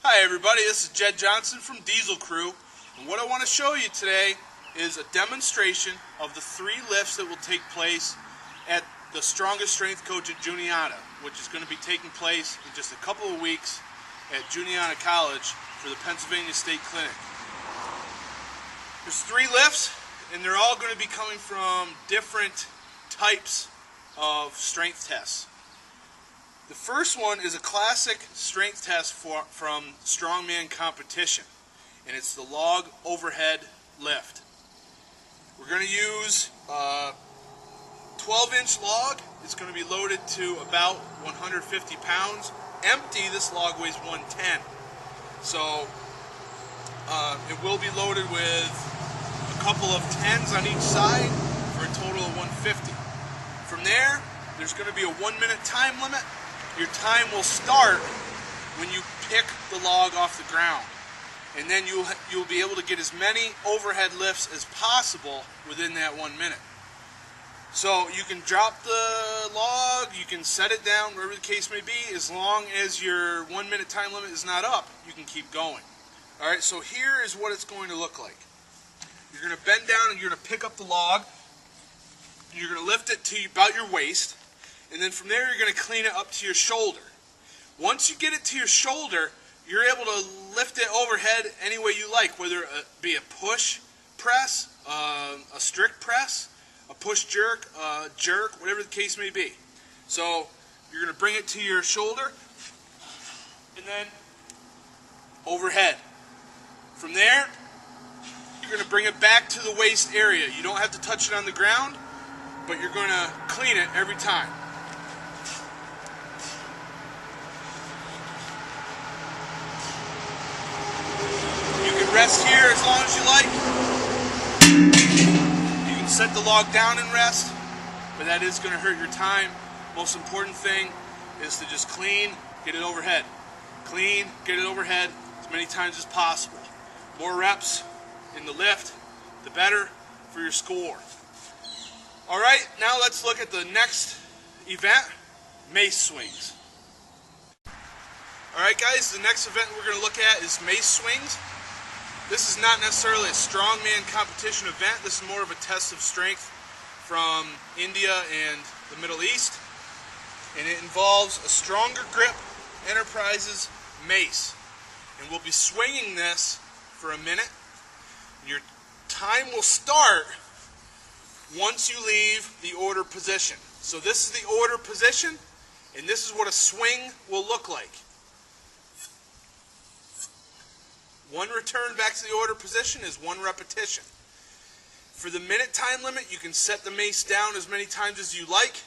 Hi everybody, this is Jed Johnson from Diesel Crew, and what I want to show you today is a demonstration of the 3 lifts that will take place at the Strongest Strength Coach at Juniata, which is going to be taking place in just a couple of weeks at Juniata College for the Pennsylvania State Clinic. There's 3 lifts, and they're all going to be coming from different types of strength tests. The first one is a classic strength test from strongman competition, and it's the log overhead lift. We're going to use a 12-inch log. It's going to be loaded to about 150 pounds. Empty, this log weighs 110. So it will be loaded with a couple of 10s on each side for a total of 150. From there, there's going to be a 1-minute time limit. Your time will start when you pick the log off the ground, and then you'll be able to get as many overhead lifts as possible within that 1 minute. So you can drop the log, you can set it down, wherever the case may be. As long as your 1 minute time limit is not up, you can keep going. Alright, so here is what it's going to look like. You're going to bend down and you're going to pick up the log. You're going to lift it to about your waist. And then from there, you're going to clean it up to your shoulder. Once you get it to your shoulder, you're able to lift it overhead any way you like, whether it be a push press, a strict press, a push jerk, whatever the case may be. So you're going to bring it to your shoulder and then overhead. From there, you're going to bring it back to the waist area. You don't have to touch it on the ground, but you're going to clean it every time. Rest here as long as you like. You can set the log down and rest, but that is going to hurt your time. Most important thing is to just clean, get it overhead. Clean, get it overhead as many times as possible. More reps in the lift, the better for your score. Alright, now let's look at the next event, Mace Swings. Alright guys, the next event we're going to look at is Mace Swings. This is not necessarily a strongman competition event. This is more of a test of strength from India and the Middle East. And it involves a Stronger Grip Enterprises mace. And we'll be swinging this for a minute. Your time will start once you leave the order position. So this is the order position, and this is what a swing will look like. 1 return back to the order position is 1 repetition. For the minute time limit, you can set the mace down as many times as you like.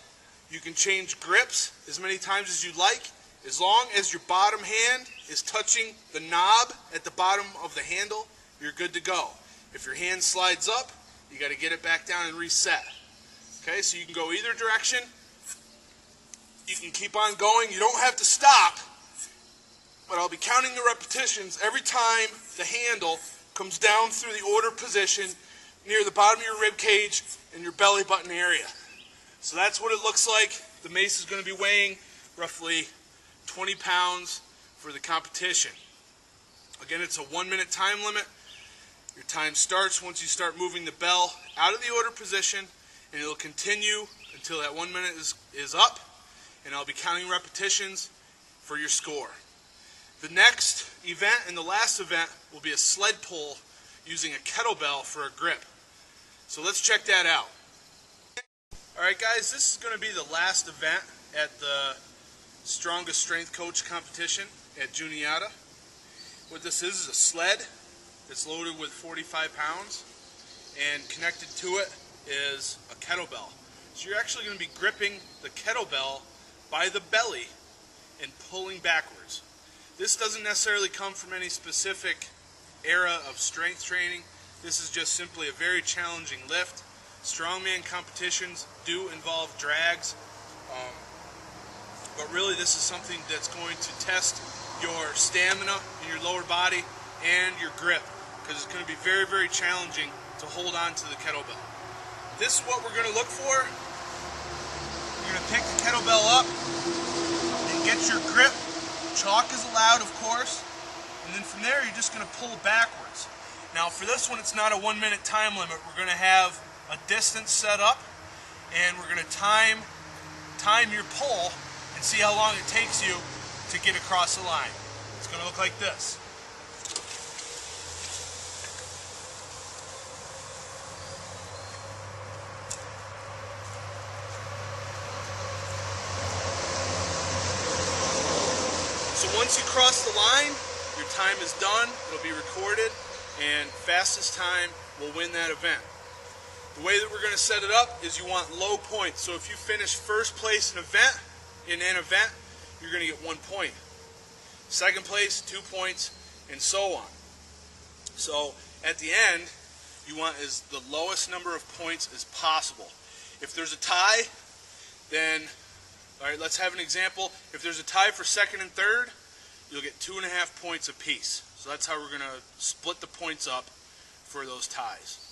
You can change grips as many times as you like. As long as your bottom hand is touching the knob at the bottom of the handle, you're good to go. If your hand slides up, you got to get it back down and reset. Okay, so you can go either direction. You can keep on going. You don't have to stop. But I'll be counting the repetitions every time the handle comes down through the order position near the bottom of your rib cage and your belly button area. So that's what it looks like. The mace is going to be weighing roughly 20 pounds for the competition. Again, it's a 1-minute time limit. Your time starts once you start moving the bell out of the order position, and it'll continue until that 1 minute is up, and I'll be counting repetitions for your score. The next event and the last event will be a sled pull using a kettlebell for a grip. So let's check that out. Alright guys, this is going to be the last event at the Strongest Strength Coach competition at Juniata. What this is a sled that's loaded with 45 pounds, and connected to it is a kettlebell. So you're actually going to be gripping the kettlebell by the belly and pulling backwards. This doesn't necessarily come from any specific era of strength training. This is just simply a very challenging lift. Strongman competitions do involve drags, but really this is something that's going to test your stamina in your lower body and your grip, because it's going to be very, very challenging to hold on to the kettlebell. This is what we're going to look for. You're going to pick the kettlebell up and get your grip. Chalk is allowed, of course. and then from there you're just going to pull backwards. Now for this one, it's not a 1 minute time limit. We're going to have a distance set up, and we're going to time your pull and see how long it takes you to get across the line. It's going to look like this. So once you cross the line, your time is done, it'll be recorded, and fastest time will win that event. The way that we're going to set it up is you want low points. So if you finish first place in an event, you're going to get 1 point. Second place, 2 points, and so on. So at the end, you want is the lowest number of points as possible. If there's a tie, then, all right, let's have an example. If there's a tie for second and third, you'll get 2.5 points apiece. So that's how we're going to split the points up for those ties.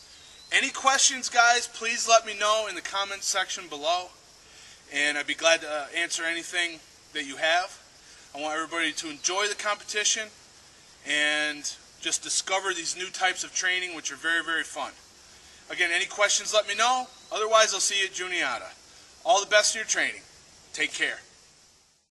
Any questions, guys, please let me know in the comments section below, and I'd be glad to answer anything that you have. I want everybody to enjoy the competition and just discover these new types of training, which are very, very fun. Again, any questions, let me know. Otherwise, I'll see you at Juniata. All the best in your training. Take care.